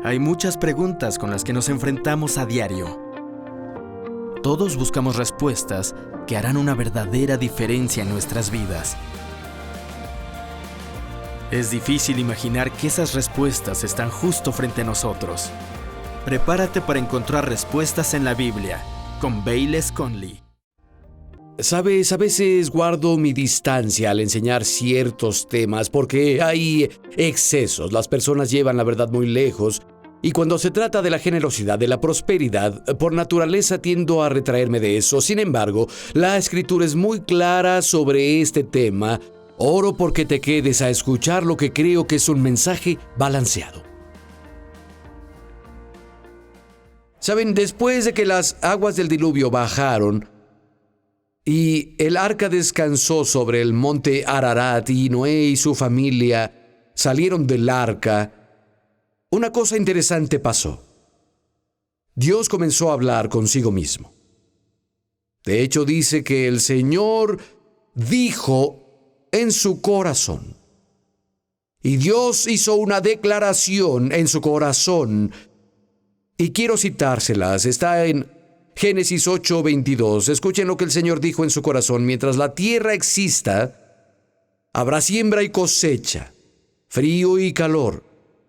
Hay muchas preguntas con las que nos enfrentamos a diario. Todos buscamos respuestas que harán una verdadera diferencia en nuestras vidas. Es difícil imaginar que esas respuestas están justo frente a nosotros. Prepárate para encontrar respuestas en la Biblia, con Bayless Conley. Sabes, a veces guardo mi distancia al enseñar ciertos temas porque hay excesos. Las personas llevan la verdad muy lejos y cuando se trata de la generosidad, de la prosperidad, por naturaleza tiendo a retraerme de eso. Sin embargo, la Escritura es muy clara sobre este tema. Oro porque te quedes a escuchar lo que creo que es un mensaje balanceado. Saben, después de que las aguas del diluvio bajaron, y el arca descansó sobre el monte Ararat y Noé y su familia salieron del arca, una cosa interesante pasó. Dios comenzó a hablar consigo mismo. De hecho, dice que el Señor dijo en su corazón. Y Dios hizo una declaración en su corazón. Y quiero citárselas. Está en Génesis 8:22. Escuchen lo que el Señor dijo en su corazón. Mientras la tierra exista, habrá siembra y cosecha, frío y calor,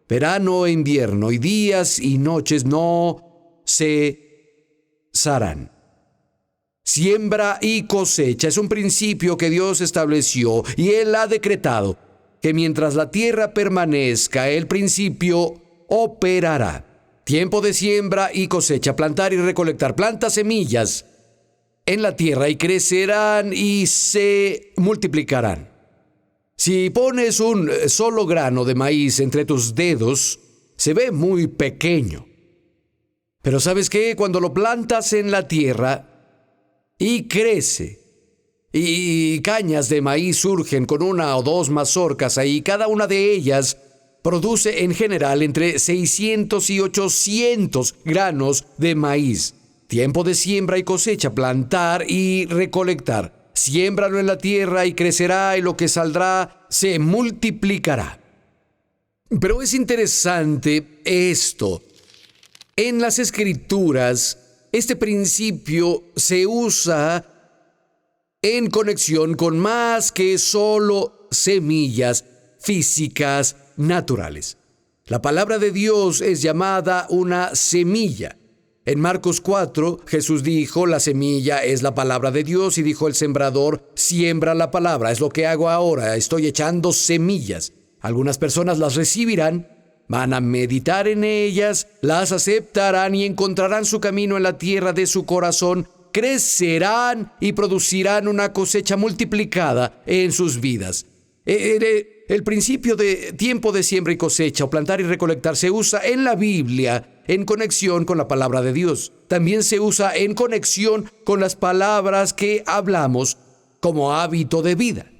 verano e invierno, y días y noches no cesarán. Siembra y cosecha es un principio que Dios estableció y Él ha decretado que mientras la tierra permanezca, el principio operará. Tiempo de siembra y cosecha, plantar y recolectar. Planta semillas en la tierra y crecerán y se multiplicarán. Si pones un solo grano de maíz entre tus dedos, se ve muy pequeño. Pero ¿sabes qué? Cuando lo plantas en la tierra y crece, y cañas de maíz surgen con una o dos mazorcas ahí, cada una de ellas produce en general entre 600 y 800 granos de maíz. Tiempo de siembra y cosecha, plantar y recolectar. Siémbralo en la tierra y crecerá, y lo que saldrá se multiplicará. Pero es interesante esto. En las Escrituras, este principio se usa en conexión con más que solo semillas físicas naturales. La palabra de Dios es llamada una semilla. En Marcos 4, Jesús dijo, la semilla es la palabra de Dios, y dijo el sembrador, siembra la palabra. Es lo que hago ahora, estoy echando semillas. Algunas personas las recibirán, van a meditar en ellas, las aceptarán y encontrarán su camino en la tierra de su corazón, crecerán y producirán una cosecha multiplicada en sus vidas. El principio de tiempo de siembra y cosecha, o plantar y recolectar, se usa en la Biblia en conexión con la palabra de Dios. También se usa en conexión con las palabras que hablamos como hábito de vida.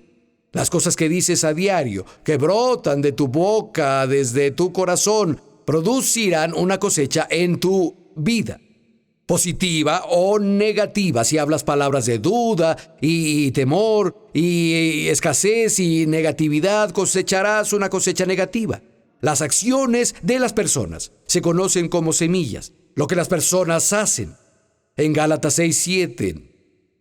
Las cosas que dices a diario, que brotan de tu boca, desde tu corazón, producirán una cosecha en tu vida. Positiva o negativa. Si hablas palabras de duda y temor y escasez y negatividad, cosecharás una cosecha negativa. Las acciones de las personas se conocen como semillas, lo que las personas hacen. En Gálatas 6:7,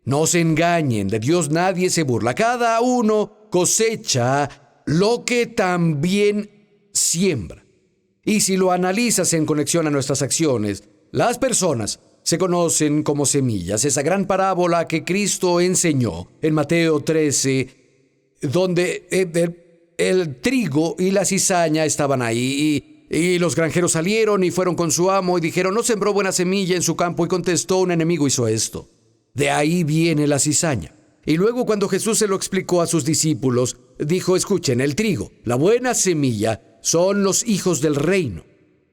no se engañen, de Dios nadie se burla. Cada uno cosecha lo que también siembra. Y si lo analizas en conexión a nuestras acciones, las personas se conocen como semillas. Esa gran parábola que Cristo enseñó en Mateo 13, donde el trigo y la cizaña estaban ahí, y los granjeros salieron y fueron con su amo y dijeron, no sembró buena semilla en su campo, y contestó, un enemigo hizo esto. De ahí viene la cizaña. Y luego, cuando Jesús se lo explicó a sus discípulos, dijo, escuchen, el trigo, la buena semilla, son los hijos del reino.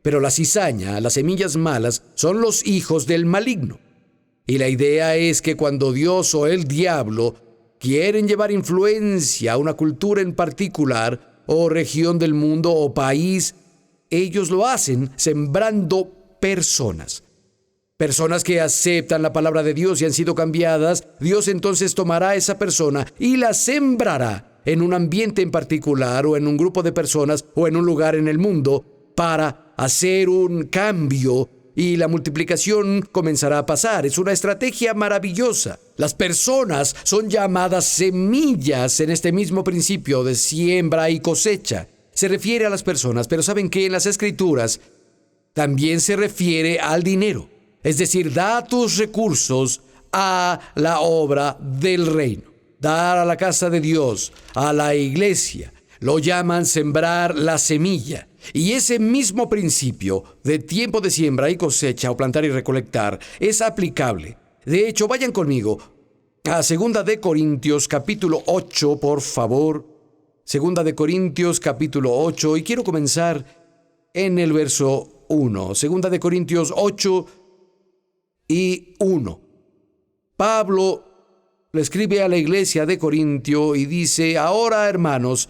Pero la cizaña, las semillas malas, son los hijos del maligno. Y la idea es que cuando Dios o el diablo quieren llevar influencia a una cultura en particular, o región del mundo, o país, ellos lo hacen sembrando personas. Personas que aceptan la palabra de Dios y han sido cambiadas. Dios entonces tomará a esa persona y la sembrará en un ambiente en particular, o en un grupo de personas, o en un lugar en el mundo, para hacer un cambio y la multiplicación comenzará a pasar. Es una estrategia maravillosa. Las personas son llamadas semillas en este mismo principio de siembra y cosecha. Se refiere a las personas, pero ¿saben qué? En las Escrituras también se refiere al dinero. Es decir, da tus recursos a la obra del reino. Dar a la casa de Dios, a la iglesia. Lo llaman sembrar la semilla. Y ese mismo principio de tiempo de siembra y cosecha, o plantar y recolectar, es aplicable. De hecho, vayan conmigo a 2 de Corintios capítulo 8, por favor. 2 de Corintios capítulo 8, y quiero comenzar en el verso 1. 2 de Corintios 8 y 1. Pablo le escribe a la iglesia de Corintio y dice: ahora, hermanos,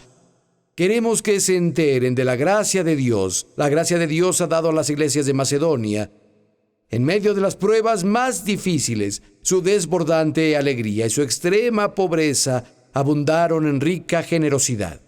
queremos que se enteren de la gracia de Dios. La gracia de Dios ha dado a las iglesias de Macedonia, en medio de las pruebas más difíciles, su desbordante alegría y su extrema pobreza abundaron en rica generosidad.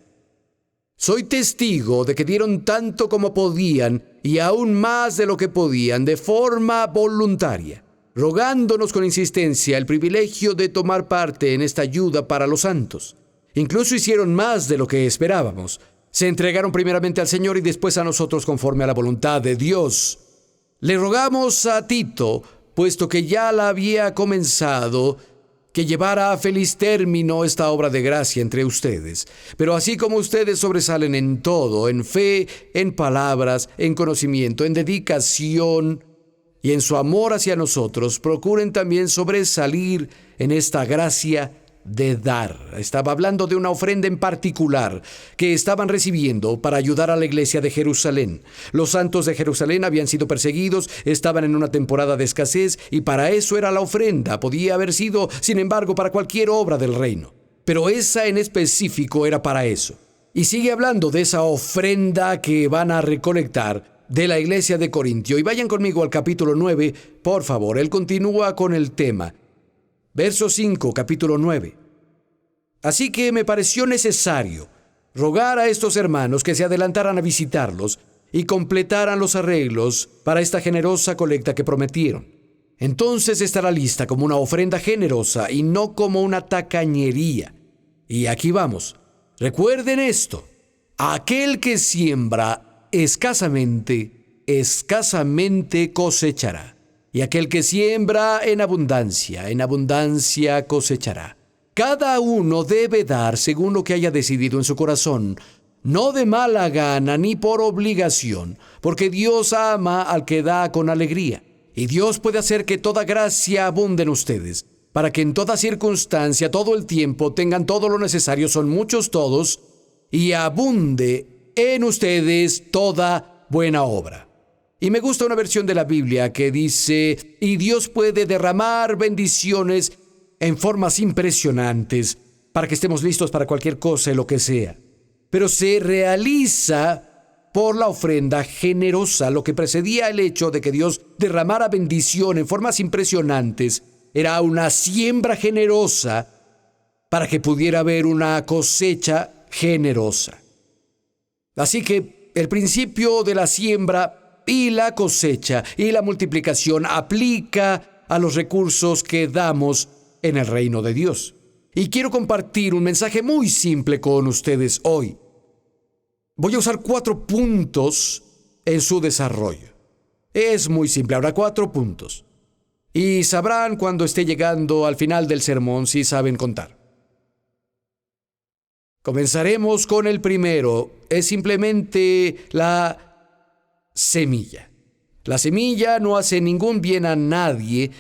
Soy testigo de que dieron tanto como podían y aún más de lo que podían, de forma voluntaria, rogándonos con insistencia el privilegio de tomar parte en esta ayuda para los santos. Incluso hicieron más de lo que esperábamos. Se entregaron primeramente al Señor y después a nosotros conforme a la voluntad de Dios. Le rogamos a Tito, puesto que ya la había comenzado, que llevara a feliz término esta obra de gracia entre ustedes. Pero así como ustedes sobresalen en todo, en fe, en palabras, en conocimiento, en dedicación y en su amor hacia nosotros, procuren también sobresalir en esta gracia de dar. Estaba hablando de una ofrenda en particular que estaban recibiendo para ayudar a la iglesia de Jerusalén. Los santos de Jerusalén habían sido perseguidos, estaban en una temporada de escasez y para eso era la ofrenda. Podía haber sido, sin embargo, para cualquier obra del reino, pero esa en específico era para eso. Y sigue hablando de esa ofrenda que van a recolectar de la iglesia de Corintio. Y vayan conmigo al capítulo 9, por favor. Él continúa con el tema. Verso 5, capítulo 9. Así que me pareció necesario rogar a estos hermanos que se adelantaran a visitarlos y completaran los arreglos para esta generosa colecta que prometieron. Entonces estará lista como una ofrenda generosa y no como una tacañería. Y aquí vamos. Recuerden esto. Aquel que siembra escasamente, escasamente cosechará. Y aquel que siembra en abundancia cosechará. Cada uno debe dar según lo que haya decidido en su corazón, no de mala gana ni por obligación, porque Dios ama al que da con alegría. Y Dios puede hacer que toda gracia abunde en ustedes, para que en toda circunstancia, todo el tiempo, tengan todo lo necesario, son muchos todos, y abunde en ustedes toda buena obra. Y me gusta una versión de la Biblia que dice: y Dios puede derramar bendiciones en formas impresionantes para que estemos listos para cualquier cosa y lo que sea. Pero se realiza por la ofrenda generosa. Lo que precedía el hecho de que Dios derramara bendición en formas impresionantes era una siembra generosa para que pudiera haber una cosecha generosa. Así que el principio de la siembra y la cosecha y la multiplicación aplica a los recursos que damos en el reino de Dios. Y quiero compartir un mensaje muy simple con ustedes hoy. Voy a usar 4 puntos en su desarrollo. Es muy simple, habrá 4 puntos. Y sabrán cuando esté llegando al final del sermón si saben contar. Comenzaremos con el primero. Es simplemente la semilla. La semilla no hace ningún bien a nadie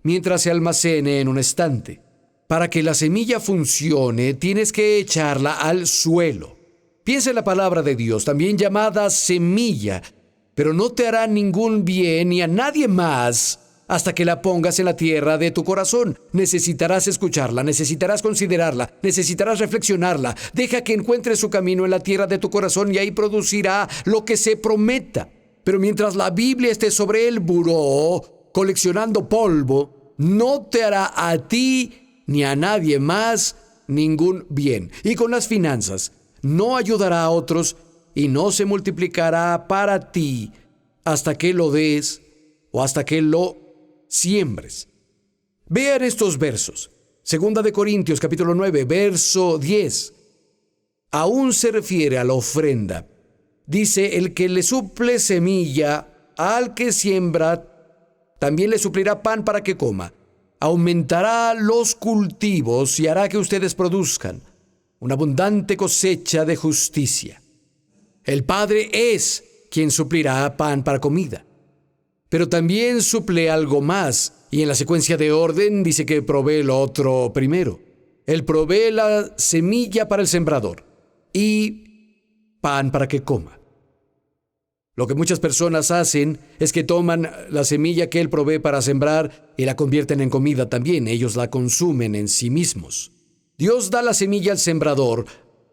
mientras se almacene en un estante. Para que la semilla funcione, tienes que echarla al suelo. Piensa en la palabra de Dios, también llamada semilla, pero no te hará ningún bien ni a nadie más hasta que la pongas en la tierra de tu corazón. Necesitarás escucharla, necesitarás considerarla, necesitarás reflexionarla. Deja que encuentre su camino en la tierra de tu corazón y ahí producirá lo que se prometa. Pero mientras la Biblia esté sobre el buró, coleccionando polvo, no te hará a ti ni a nadie más ningún bien. Y con las finanzas, no ayudará a otros y no se multiplicará para ti hasta que lo des o hasta que lo siembres. Vean estos versos. Segunda de Corintios, capítulo 9, verso 10. Aún se refiere a la ofrenda. Dice, el que le suple semilla al que siembra, también le suplirá pan para que coma. Aumentará los cultivos y hará que ustedes produzcan una abundante cosecha de justicia. El Padre es quien suplirá pan para comida, pero también suple algo más, y en la secuencia de orden dice que provee lo otro primero. Él provee la semilla para el sembrador y pan para que coma. Lo que muchas personas hacen es que toman la semilla que Él provee para sembrar y la convierten en comida también. Ellos la consumen en sí mismos. Dios da la semilla al sembrador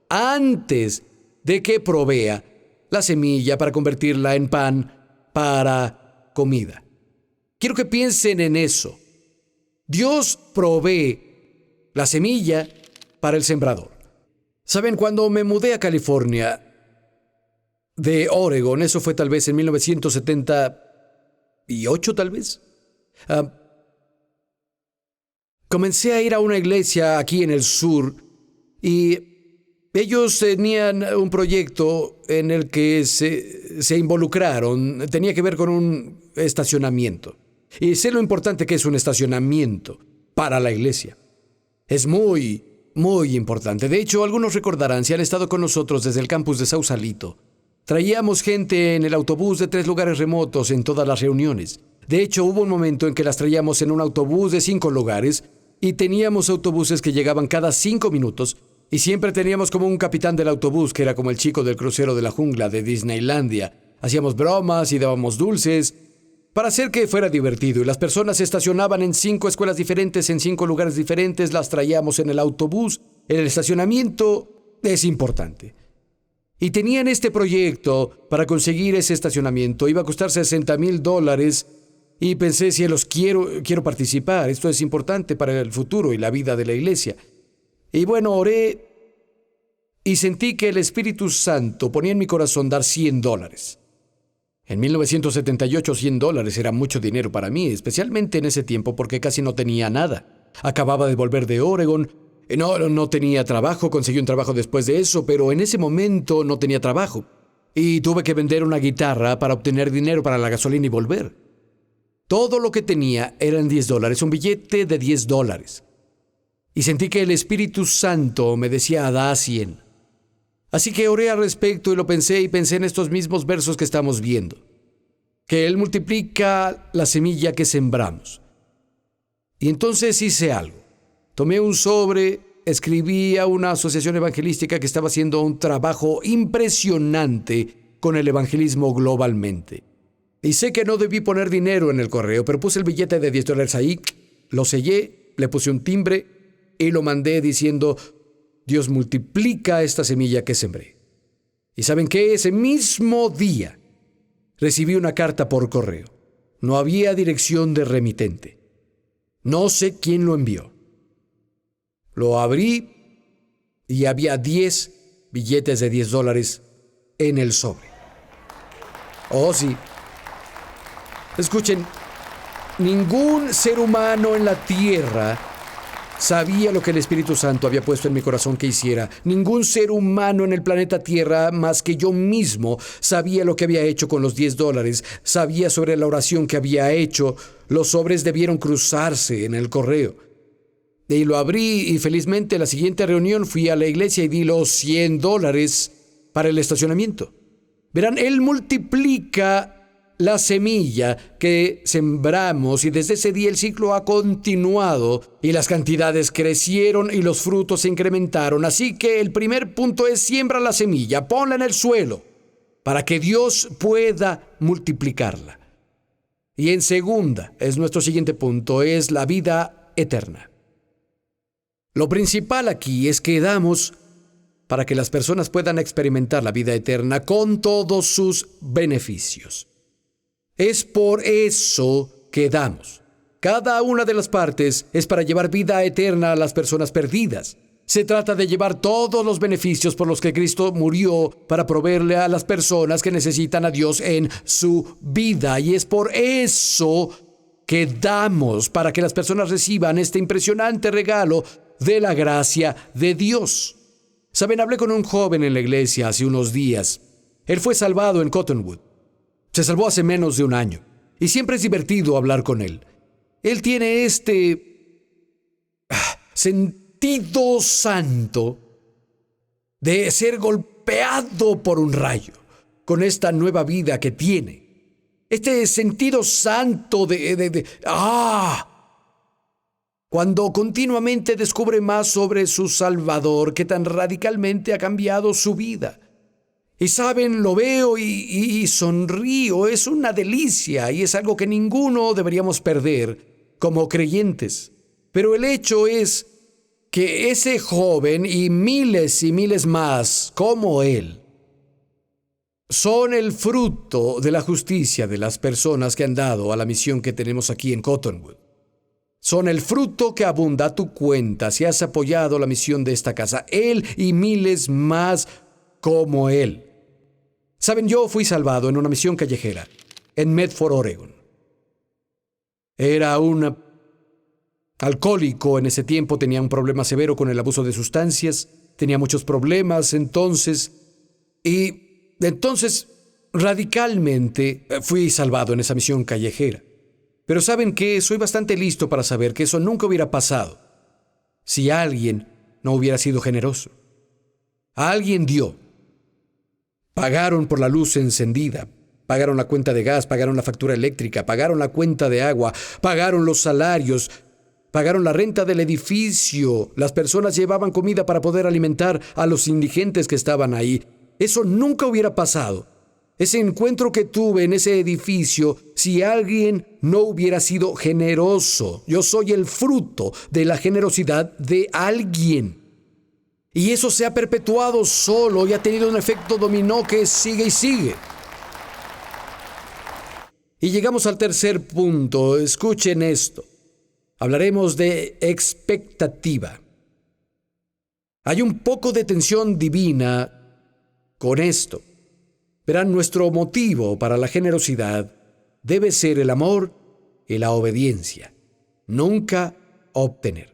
antes de que provea la semilla para convertirla en pan para comida. Quiero que piensen en eso. Dios provee la semilla para el sembrador. ¿Saben? Cuando me mudé a California de Oregon, eso fue tal vez en 1978, tal vez, comencé a ir a una iglesia aquí en el sur y ellos tenían un proyecto en el que se involucraron. Tenía que ver con un estacionamiento. Y sé lo importante que es un estacionamiento para la iglesia. Es muy, muy importante. De hecho, algunos recordarán, si han estado con nosotros desde el campus de Sausalito, traíamos gente en el autobús de 3 lugares remotos en todas las reuniones. De hecho, hubo un momento en que las traíamos en un autobús de 5 lugares y teníamos autobuses que llegaban cada 5 minutos y siempre teníamos como un capitán del autobús que era como el chico del crucero de la jungla de Disneylandia. Hacíamos bromas y dábamos dulces para hacer que fuera divertido, y las personas se estacionaban en 5 escuelas diferentes, en 5 lugares diferentes, las traíamos en el autobús. El estacionamiento es importante. Y tenían este proyecto para conseguir ese estacionamiento. Iba a costar $60,000 y pensé, cielos, quiero participar. Esto es importante para el futuro y la vida de la iglesia. Y bueno, oré y sentí que el Espíritu Santo ponía en mi corazón dar $100. En 1978, $100 era mucho dinero para mí, especialmente en ese tiempo porque casi no tenía nada. Acababa de volver de Oregon. No tenía trabajo, conseguí un trabajo después de eso, pero en ese momento no tenía trabajo. Y tuve que vender una guitarra para obtener dinero para la gasolina y volver. Todo lo que tenía eran $10, un billete de $10. Y sentí que el Espíritu Santo me decía, da 100. Así que oré al respecto y lo pensé en estos mismos versos que estamos viendo. Que Él multiplica la semilla que sembramos. Y entonces hice algo. Tomé un sobre, escribí a una asociación evangelística que estaba haciendo un trabajo impresionante con el evangelismo globalmente. Y sé que no debí poner dinero en el correo, pero puse el billete de $10 ahí, lo sellé, le puse un timbre y lo mandé diciendo, Dios multiplica esta semilla que sembré. ¿Y saben qué? Ese mismo día recibí una carta por correo. No había dirección de remitente. No sé quién lo envió. Lo abrí y había 10 billetes de $10 en el sobre. Oh, sí. Escuchen, ningún ser humano en la tierra sabía lo que el Espíritu Santo había puesto en mi corazón que hiciera. Ningún ser humano en el planeta Tierra, más que yo mismo, sabía lo que había hecho con los $10. Sabía sobre la oración que había hecho. Los sobres debieron cruzarse en el correo. Y lo abrí y felizmente en la siguiente reunión fui a la iglesia y di los $100 para el estacionamiento. Verán, Él multiplica la semilla que sembramos y desde ese día el ciclo ha continuado y las cantidades crecieron y los frutos se incrementaron. Así que el primer punto es siembra la semilla, ponla en el suelo para que Dios pueda multiplicarla. Y en segunda, es nuestro siguiente punto, es la vida eterna. Lo principal aquí es que damos para que las personas puedan experimentar la vida eterna con todos sus beneficios. Es por eso que damos. Cada una de las partes es para llevar vida eterna a las personas perdidas. Se trata de llevar todos los beneficios por los que Cristo murió para proveerle a las personas que necesitan a Dios en su vida. Y es por eso que damos, para que las personas reciban este impresionante regalo de la gracia de Dios. Saben, hablé con un joven en la iglesia hace unos días. Él fue salvado en Cottonwood. Se salvó hace menos de un año. Y siempre es divertido hablar con él. Él tiene este sentido santo de ser golpeado por un rayo con esta nueva vida que tiene. Este sentido santo cuando continuamente descubre más sobre su Salvador, que tan radicalmente ha cambiado su vida. Y saben, lo veo y sonrío. Es una delicia y es algo que ninguno deberíamos perder como creyentes. Pero el hecho es que ese joven y miles más como él son el fruto de la justicia de las personas que han dado a la misión que tenemos aquí en Cottonwood. Son el fruto que abunda a tu cuenta si has apoyado la misión de esta casa. Él y miles más como él. Saben, yo fui salvado en una misión callejera en Medford, Oregon. Era un alcohólico en ese tiempo, tenía un problema severo con el abuso de sustancias, tenía muchos problemas entonces, radicalmente fui salvado en esa misión callejera. Pero ¿saben qué? Soy bastante listo para saber que eso nunca hubiera pasado si alguien no hubiera sido generoso. Alguien dio. Pagaron por la luz encendida, pagaron la cuenta de gas, pagaron la factura eléctrica, pagaron la cuenta de agua, pagaron los salarios, pagaron la renta del edificio. Las personas llevaban comida para poder alimentar a los indigentes que estaban ahí. Eso nunca hubiera pasado. Ese encuentro que tuve en ese edificio, si alguien no hubiera sido generoso. Yo soy el fruto de la generosidad de alguien. Y eso se ha perpetuado solo y ha tenido un efecto dominó que sigue y sigue. Y llegamos al tercer punto. Escuchen esto. Hablaremos de expectativa. Hay un poco de tensión divina con esto. Verán, nuestro motivo para la generosidad debe ser el amor y la obediencia, nunca obtener.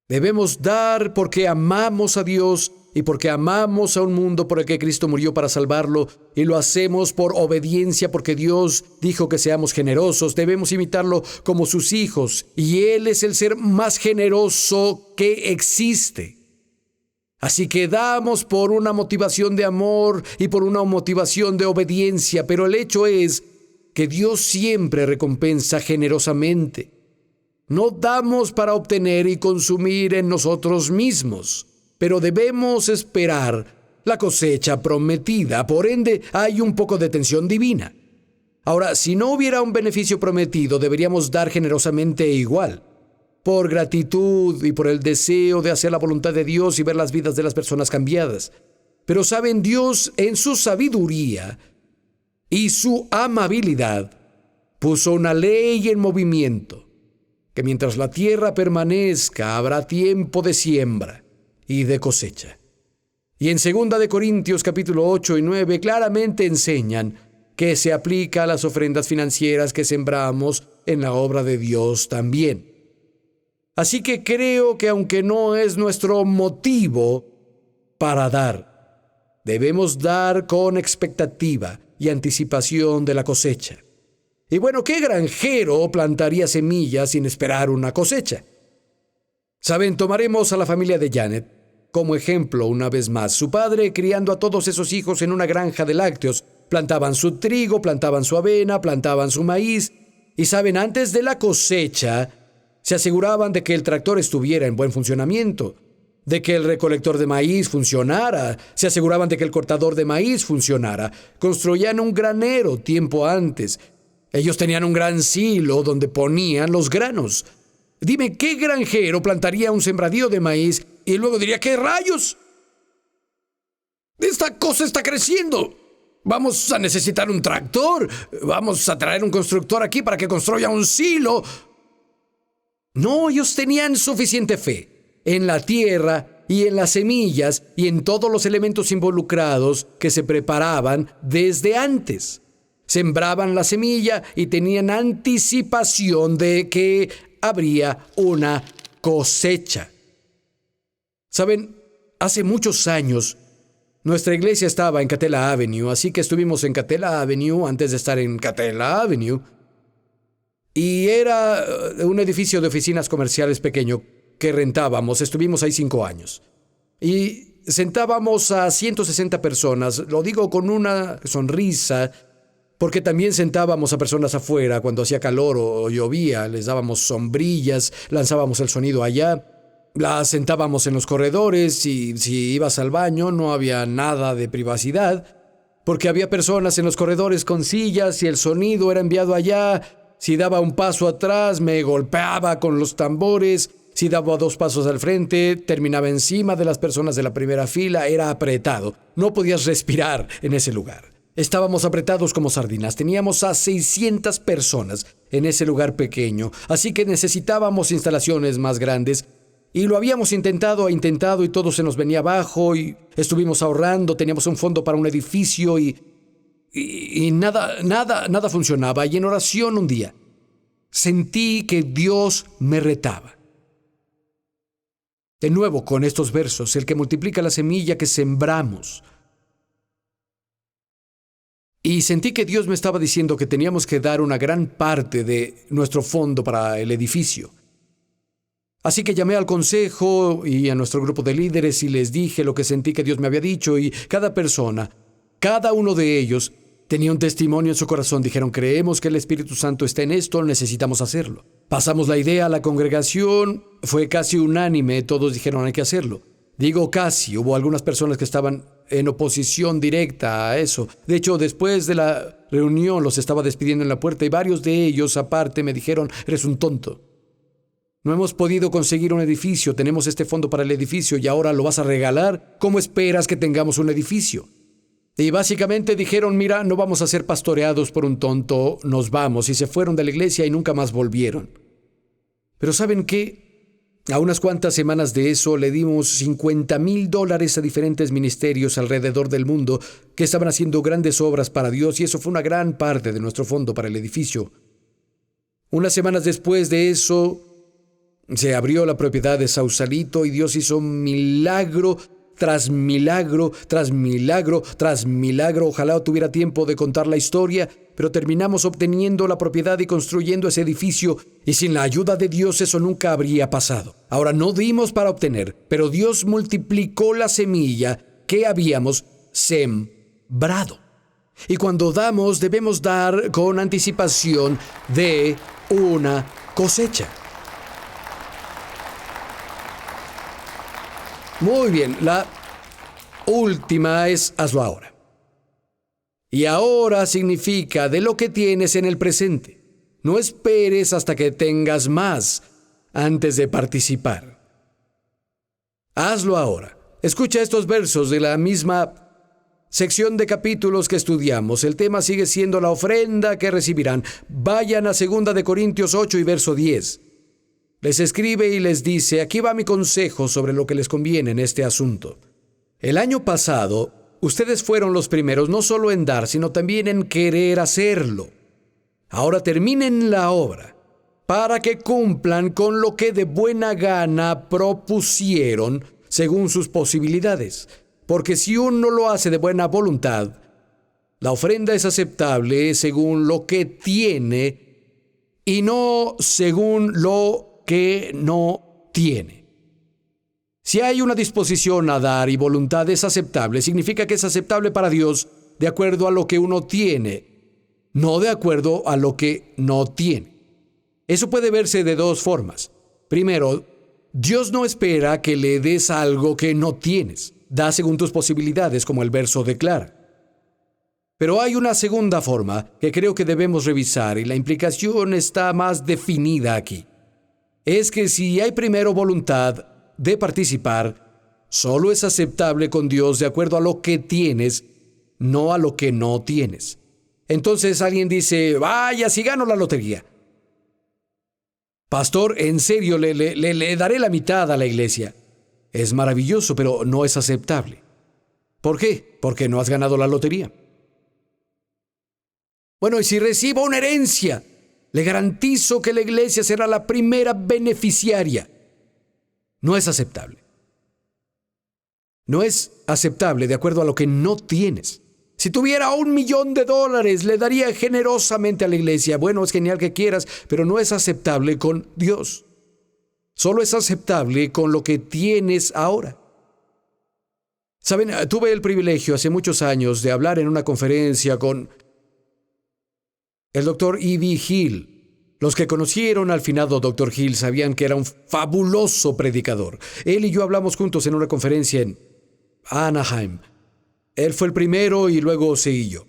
Debemos dar porque amamos a Dios y porque amamos a un mundo por el que Cristo murió para salvarlo, y lo hacemos por obediencia porque Dios dijo que seamos generosos. Debemos imitarlo como sus hijos, y Él es el ser más generoso que existe. Así que damos por una motivación de amor y por una motivación de obediencia, pero el hecho es que Dios siempre recompensa generosamente. No damos para obtener y consumir en nosotros mismos, pero debemos esperar la cosecha prometida. Por ende, hay un poco de tensión divina. Ahora, si no hubiera un beneficio prometido, deberíamos dar generosamente igual, por gratitud y por el deseo de hacer la voluntad de Dios y ver las vidas de las personas cambiadas. Pero saben, Dios en su sabiduría y su amabilidad puso una ley en movimiento, que mientras la tierra permanezca habrá tiempo de siembra y de cosecha. Y en 2 de Corintios capítulo 8 y 9 claramente enseñan que se aplica a las ofrendas financieras que sembramos en la obra de Dios también. Así que creo que aunque no es nuestro motivo para dar, debemos dar con expectativa y anticipación de la cosecha. Y bueno, ¿qué granjero plantaría semillas sin esperar una cosecha? Saben, tomaremos a la familia de Janet como ejemplo una vez más. Su padre, criando a todos esos hijos en una granja de lácteos, plantaban su trigo, plantaban su avena, plantaban su maíz. Y saben, antes de la cosecha, se aseguraban de que el tractor estuviera en buen funcionamiento, de que el recolector de maíz funcionara, se aseguraban de que el cortador de maíz funcionara. Construían un granero tiempo antes. Ellos tenían un gran silo donde ponían los granos. Dime, ¿qué granjero plantaría un sembradío de maíz y luego diría, ¿qué rayos? Esta cosa está creciendo. Vamos a necesitar un tractor. Vamos a traer un constructor aquí para que construya un silo. No, ellos tenían suficiente fe. en la tierra y en las semillas y en todos los elementos involucrados que se preparaban desde antes. Sembraban la semilla y tenían anticipación de que habría una cosecha. Saben, hace muchos años nuestra iglesia estaba en Catella Avenue, así que estuvimos en Catella Avenue antes de estar en Catella Avenue. Y era un edificio de oficinas comerciales pequeño que rentábamos. Estuvimos ahí 5 años. Y sentábamos a 160 personas. Lo digo con una sonrisa, porque también sentábamos a personas afuera cuando hacía calor o llovía. Les dábamos sombrillas, lanzábamos el sonido allá. Las sentábamos en los corredores y si ibas al baño no había nada de privacidad, porque había personas en los corredores con sillas y el sonido era enviado allá. Si daba un paso atrás, me golpeaba con los tambores. Si daba 2 pasos al frente, terminaba encima de las personas de la primera fila. Era apretado. No podías respirar en ese lugar. Estábamos apretados como sardinas. Teníamos a 600 personas en ese lugar pequeño, así que necesitábamos instalaciones más grandes. Y lo habíamos intentado y todo se nos venía abajo y estuvimos ahorrando, teníamos un fondo para un edificio y nada funcionaba. Y en oración un día sentí que Dios me retaba. De nuevo con estos versos, el que multiplica la semilla que sembramos. Y sentí que Dios me estaba diciendo que teníamos que dar una gran parte de nuestro fondo para el edificio. Así que llamé al consejo y a nuestro grupo de líderes y les dije lo que sentí que Dios me había dicho y cada persona, cada uno de ellos, tenía un testimonio en su corazón. Dijeron, creemos que el Espíritu Santo está en esto, necesitamos hacerlo. Pasamos la idea a la congregación, fue casi unánime, todos dijeron hay que hacerlo. Digo casi, hubo algunas personas que estaban en oposición directa a eso. De hecho, después de la reunión los estaba despidiendo en la puerta y varios de ellos aparte me dijeron, eres un tonto. No hemos podido conseguir un edificio, tenemos este fondo para el edificio y ahora lo vas a regalar. ¿Cómo esperas que tengamos un edificio? Y básicamente dijeron, mira, no vamos a ser pastoreados por un tonto, nos vamos. Y se fueron de la iglesia y nunca más volvieron. Pero ¿saben qué? A unas cuantas semanas de eso le dimos $50,000 a diferentes ministerios alrededor del mundo que estaban haciendo grandes obras para Dios y eso fue una gran parte de nuestro fondo para el edificio. Unas semanas después de eso, se abrió la propiedad de Sausalito y Dios hizo milagro tras milagro, tras milagro, tras milagro. Ojalá tuviera tiempo de contar la historia, pero terminamos obteniendo la propiedad y construyendo ese edificio, y sin la ayuda de Dios eso nunca habría pasado. Ahora, no dimos para obtener, pero Dios multiplicó la semilla que habíamos sembrado. Y cuando damos, debemos dar con anticipación de una cosecha. Muy bien, la última es hazlo ahora. Y ahora significa de lo que tienes en el presente. No esperes hasta que tengas más antes de participar. Hazlo ahora. Escucha estos versos de la misma sección de capítulos que estudiamos. El tema sigue siendo la ofrenda que recibirán. Vayan a 2 de Corintios 8 y verso 10. Les escribe y les dice, aquí va mi consejo sobre lo que les conviene en este asunto. El año pasado, ustedes fueron los primeros no solo en dar, sino también en querer hacerlo. Ahora terminen la obra, para que cumplan con lo que de buena gana propusieron según sus posibilidades. Porque si uno lo hace de buena voluntad, la ofrenda es aceptable según lo que tiene y no según lo que no tiene. Si hay una disposición a dar y voluntad es aceptable, significa que es aceptable para Dios de acuerdo a lo que uno tiene, no de acuerdo a lo que no tiene. Eso puede verse de 2 formas. Primero, Dios no espera que le des algo que no tienes. Da según tus posibilidades, como el verso declara. Pero hay una segunda forma que creo que debemos revisar y la implicación está más definida aquí. Es que si hay primero voluntad de participar, solo es aceptable con Dios de acuerdo a lo que tienes, no a lo que no tienes. Entonces alguien dice, vaya, si gano la lotería. Pastor, en serio, le daré la mitad a la iglesia. Es maravilloso, pero no es aceptable. ¿Por qué? Porque no has ganado la lotería. Bueno, y si recibo una herencia, le garantizo que la iglesia será la primera beneficiaria. No es aceptable. No es aceptable de acuerdo a lo que no tienes. Si tuviera $1,000,000, le daría generosamente a la iglesia. Bueno, es genial que quieras, pero no es aceptable con Dios. Solo es aceptable con lo que tienes ahora. Saben, tuve el privilegio hace muchos años de hablar en una conferencia con el Dr. E.B. Hill. Los que conocieron al finado Dr. Hill sabían que era un fabuloso predicador. Él y yo hablamos juntos en una conferencia en Anaheim. Él fue el primero y luego seguí yo.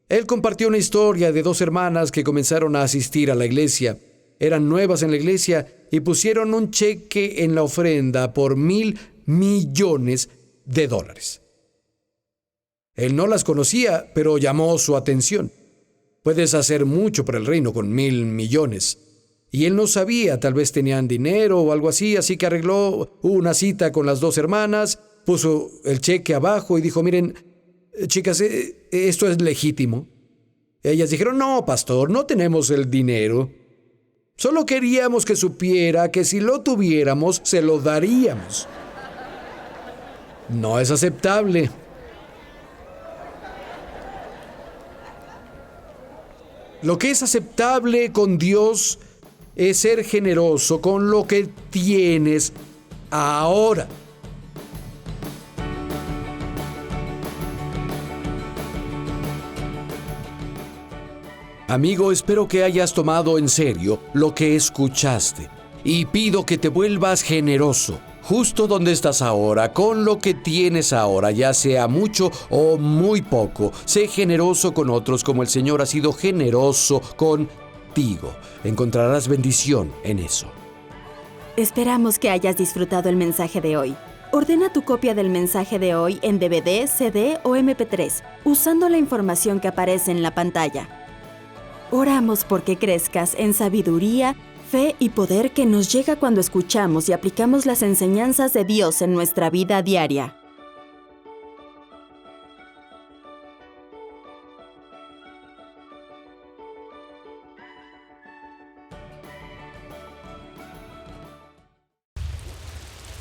Él compartió una historia de 2 hermanas que comenzaron a asistir a la iglesia. Eran nuevas en la iglesia y pusieron un cheque en la ofrenda por $1,000,000,000. Él no las conocía, pero llamó su atención. Puedes hacer mucho por el reino con $1,000,000,000. Y él no sabía, tal vez tenían dinero o algo así que arregló una cita con las 2 hermanas, puso el cheque abajo y dijo, miren, chicas, esto es legítimo. Ellas dijeron, no, pastor, no tenemos el dinero. Solo queríamos que supiera que si lo tuviéramos, se lo daríamos. No es aceptable. Lo que es aceptable con Dios es ser generoso con lo que tienes ahora. Amigo, espero que hayas tomado en serio lo que escuchaste y pido que te vuelvas generoso, justo donde estás ahora, con lo que tienes ahora, ya sea mucho o muy poco. Sé generoso con otros como el Señor ha sido generoso contigo. Encontrarás bendición en eso. Esperamos que hayas disfrutado el mensaje de hoy. Ordena tu copia del mensaje de hoy en DVD, CD o MP3, usando la información que aparece en la pantalla. Oramos porque crezcas en sabiduría, fe y poder que nos llega cuando escuchamos y aplicamos las enseñanzas de Dios en nuestra vida diaria.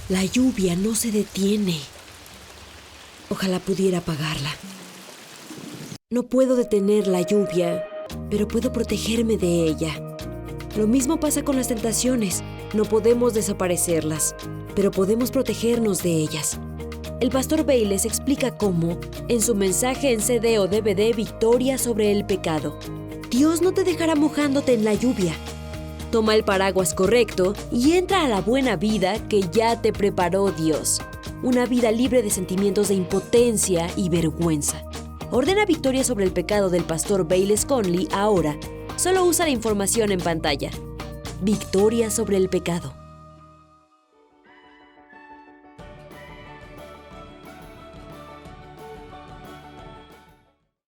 La lluvia no se detiene. Ojalá pudiera apagarla. No puedo detener la lluvia, pero puedo protegerme de ella. Lo mismo pasa con las tentaciones. No podemos desaparecerlas, pero podemos protegernos de ellas. El pastor Bayless explica cómo, en su mensaje en CD o DVD Victoria sobre el pecado, Dios no te dejará mojándote en la lluvia. Toma el paraguas correcto y entra a la buena vida que ya te preparó Dios. Una vida libre de sentimientos de impotencia y vergüenza. Ordena Victoria sobre el pecado del pastor Bayless Conley ahora. Solo usa la información en pantalla. Victoria sobre el pecado.